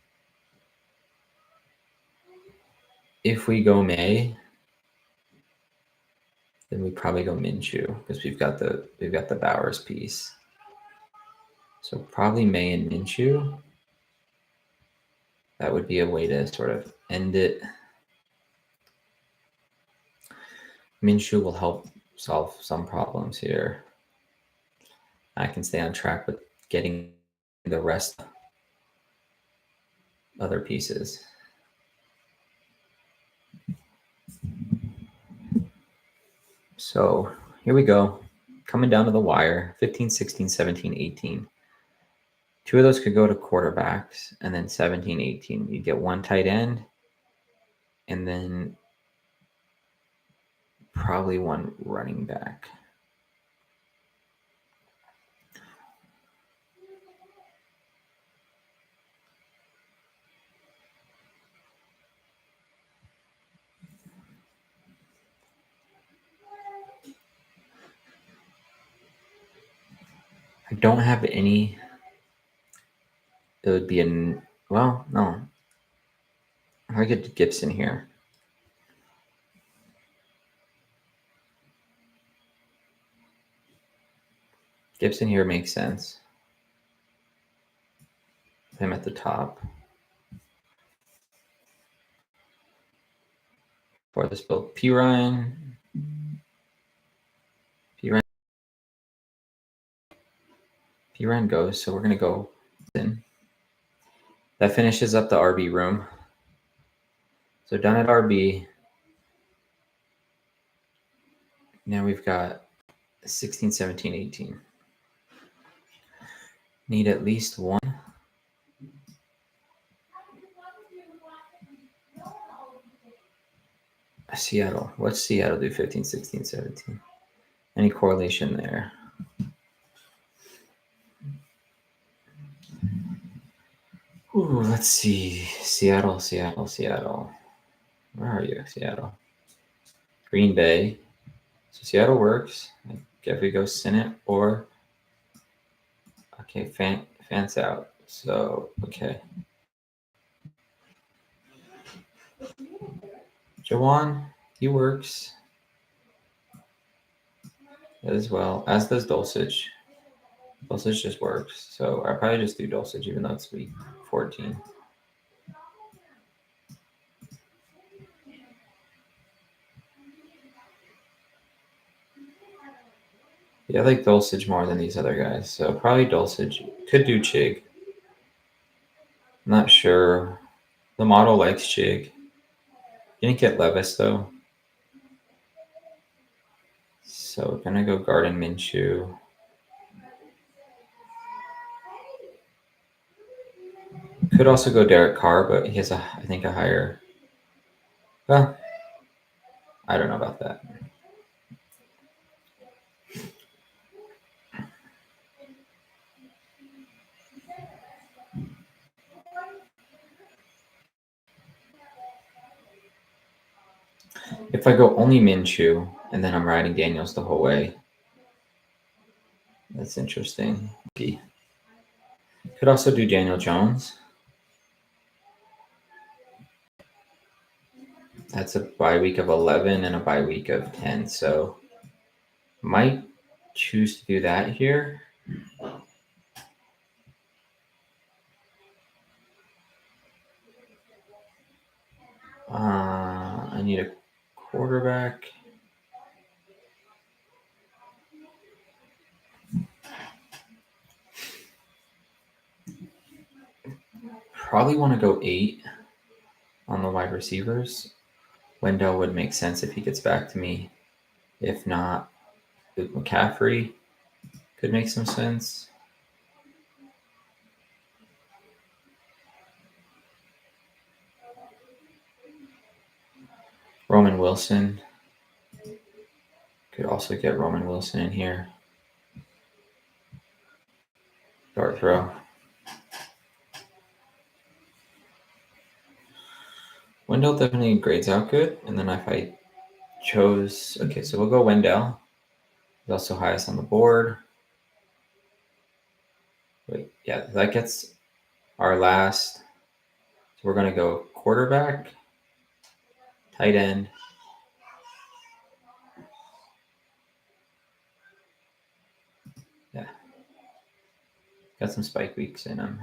If we go May, then we probably go Minshew because we've got the Bowers piece. So probably May and Minshew. That would be a way to sort of end it. Minshew will help solve some problems here. I can stay on track with getting the rest other pieces. So here we go. Coming down to the wire, 15, 16, 17, 18. Two of those could go to quarterbacks, and then 17, 18. You get one tight end, and then probably one running back. I don't have any. It would be well, no. I get Gibson here. Gibson here makes sense. Him at the top. For this build, P Ryan goes, so we're gonna go in. That finishes up the RB room. So done at RB. Now we've got 16, 17, 18. Need at least one. Seattle. What's Seattle do? 15, 16, 17. Any correlation there? Ooh, let's see. Seattle. Where are you, Seattle? Green Bay. So Seattle works. If we go Senate or okay, fans out. So okay. Jawan, he works as well, as does Dulcich. Dulcich just works. So I probably just do Dulcich even though it's week 14. Yeah, I like Dulcich more than these other guys. So probably Dulcich. Could do Chig. Not sure. The model likes Chig. Didn't get Levis though. So we're gonna go Garden Minshew. Could also go Derek Carr, but he has I think a higher. Well, I don't know about that. If I go only Minshew and then I'm riding Daniels the whole way, that's interesting. Could also do Daniel Jones. That's a bye week of 11 and a bye week of 10. So might choose to do that here. I need a quarterback. Probably want to go 8 on the wide receivers. Wendell would make sense if he gets back to me. If not, Luke McCaffrey could make some sense. Roman Wilson. Could also get Roman Wilson in here. Dart throw. Wendell definitely grades out good. And then if I chose... Okay, so we'll go Wendell. He's also highest on the board. Wait, yeah, that gets our last. So we're going to go quarterback, tight end, yeah. Got some spike weeks in them.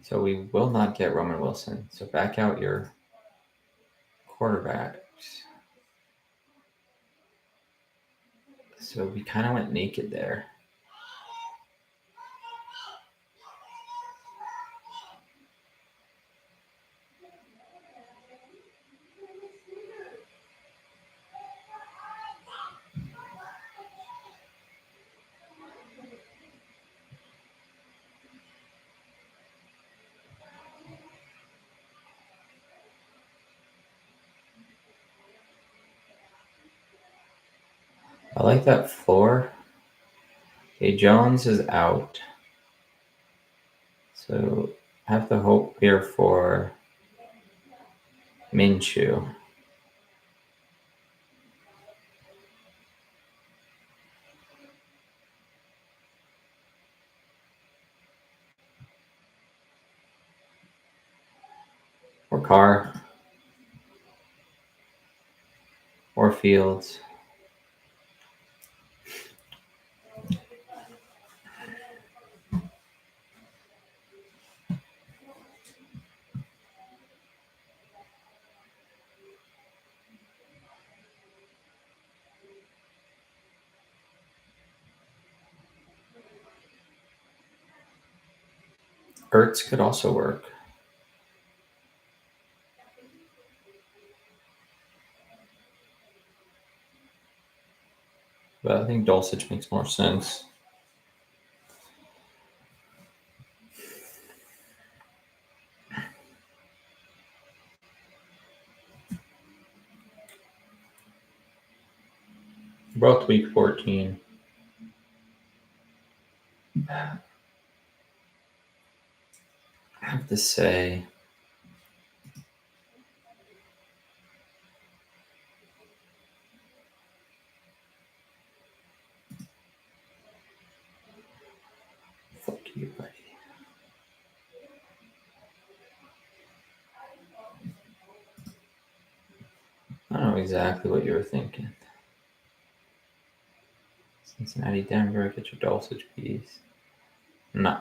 So we will not get Roman Wilson. So back out your quarterbacks. So we kind of went naked there. I like that floor. Okay, Jones is out. So I have to hope here for Minshew. Or Carr. Or Fields. Ertz could also work. But I think Dulcich makes more sense. Both week 14. I have to say, fuck you, buddy. I don't know exactly what you were thinking. Cincinnati, Denver, get your Dulcich piece. No.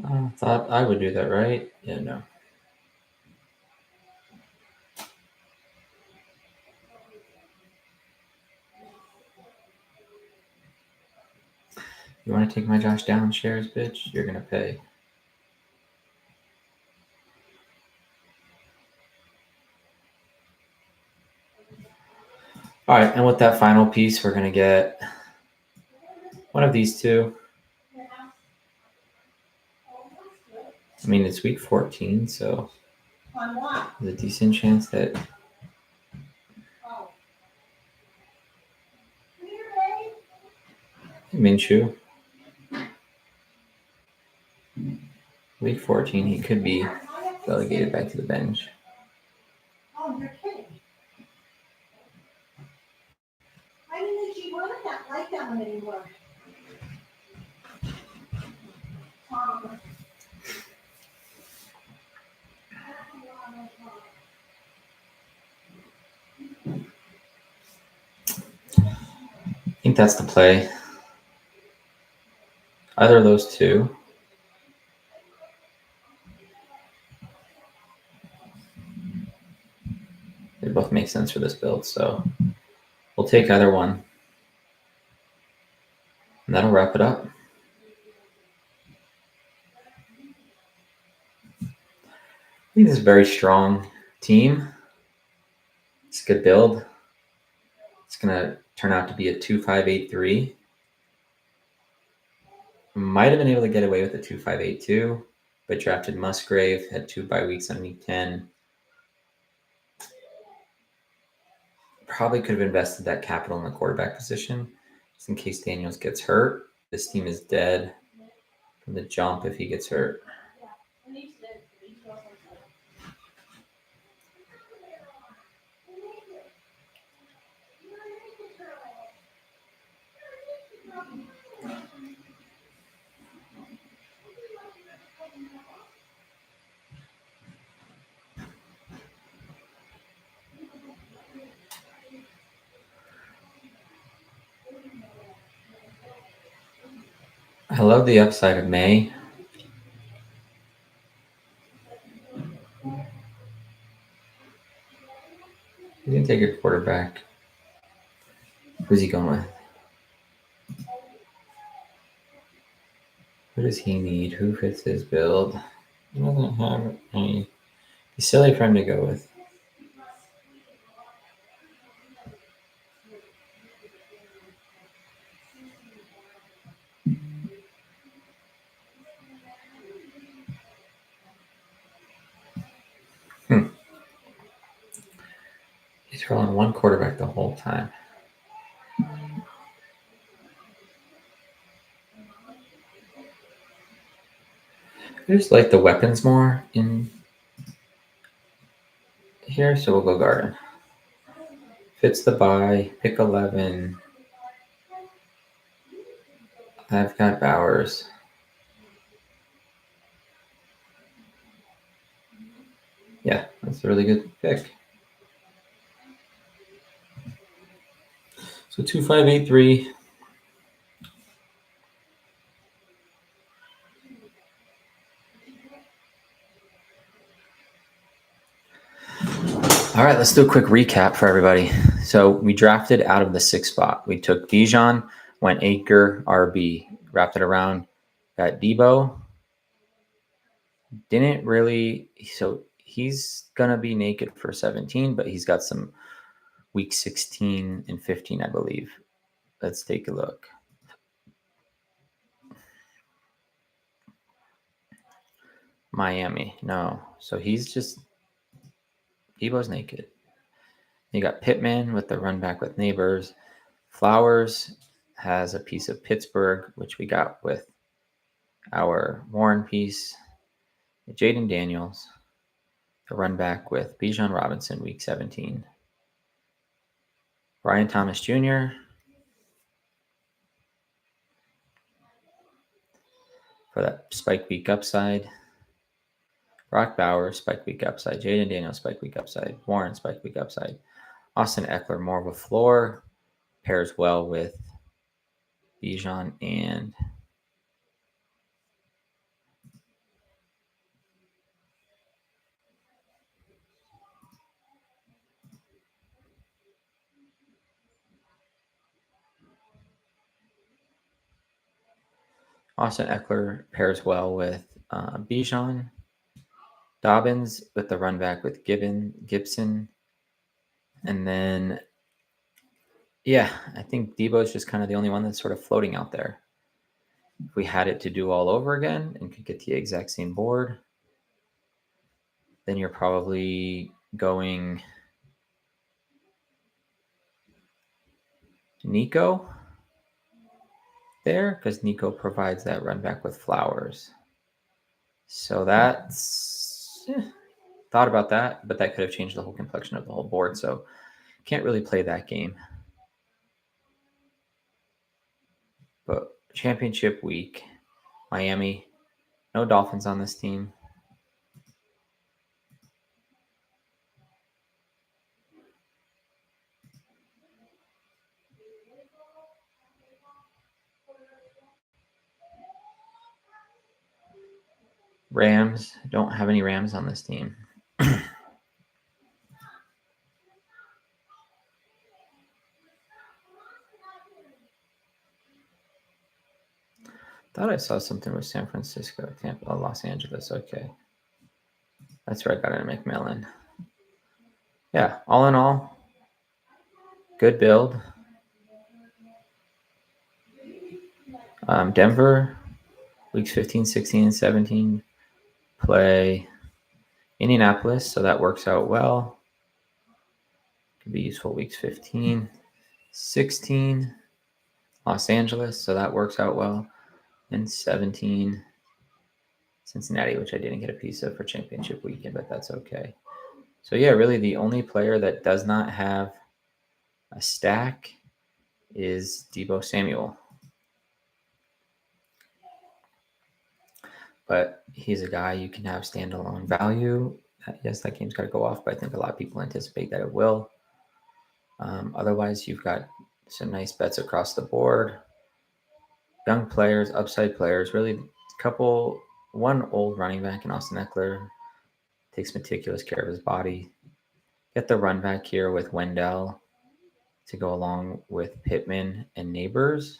I thought I would do that, right? Yeah, no. You want to take my Josh Down shares, bitch? You're going to pay. All right, and with that final piece, we're going to get one of these two. I mean, it's week 14, so there's a decent chance that Minshew, week 14, he could be relegated back to the bench. Oh, you're kidding. I didn't think she wanted that, like that one anymore. I think that's the play. Either of those two. They both make sense for this build, so We'll take either one. And that'll wrap it up. I think this is a very strong team. It's a good build. It's going to turn out to be a 2-5-8-3. Might have been able to get away with a 2-5-8-2, but drafted Musgrave, had 2 bye weeks on week 10. Probably could have invested that capital in the quarterback position, just in case Daniels gets hurt. This team is dead from the jump if he gets hurt. I love the upside of May. He's going to take a quarterback. Who's he going with? Who does he need? Who fits his build? He doesn't have any. He's silly for him to go with. He's rolling one quarterback the whole time. I just like the weapons more in here, so we'll go Garden. Fits the buy, pick 11. I've got Bowers. Yeah, that's a really good pick. So 2-5-8-3. All right, let's do a quick recap for everybody. So we drafted out of the 6th spot. We took Bijan, went Aker, RB, wrapped it around, got Debo. Didn't really, so he's going to be naked for 17, but he's got some week 16 and 15, I believe. Let's take a look. Miami, no. So he's just, Debo's naked. You got Pittman with the run back with Neighbors. Flowers has a piece of Pittsburgh, which we got with our Warren piece. Jaden Daniels, the run back with Bijan Robinson, week 17. Brian Thomas Jr. for that spike week upside. Brock Bowers, spike week upside. Jaden Daniels, spike week upside. Warren, spike week upside. Austin Eckler, more of a floor. Pairs well with Bijan and Austin Eckler pairs well with Bijan. Dobbins with the run back with Gibson. And then, yeah, I think Debo is just kind of the only one that's sort of floating out there. If we had it to do all over again and could get the exact same board, then you're probably going Nico there because Nico provides that run back with Flowers. So that's thought about that, but that could have changed the whole complexion of the whole board. So can't really play that game. But championship week, Miami, no Dolphins on this team. Rams, don't have any Rams on this team. thought I saw something with San Francisco, Tampa, Los Angeles. Okay. That's where I got into McMillan. Yeah, all in all, good build. Denver, weeks 15, 16, and 17 play Indianapolis, so that works out well. Could be useful weeks 15, 16, Los Angeles, so that works out well. And 17, Cincinnati, which I didn't get a piece of for championship weekend, but that's okay. So yeah, really the only player that does not have a stack is Deebo Samuel. But he's a guy you can have standalone value. Yes, that game's got to go off, but I think a lot of people anticipate that it will. Otherwise, you've got some nice bets across the board. Young players, upside players, really one old running back in Austin Eckler takes meticulous care of his body. Get the run back here with Wendell to go along with Pittman and Neighbors.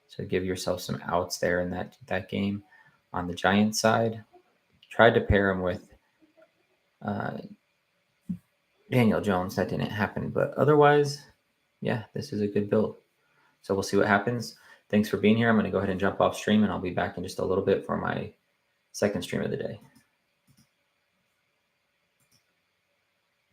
So give yourself some outs there in that game. On the Giants side, tried to pair him with Daniel Jones. That didn't happen, but otherwise, yeah, this is a good build. So we'll see what happens. Thanks for being here. I'm going to go ahead and jump off stream, and I'll be back in just a little bit for my second stream of the day.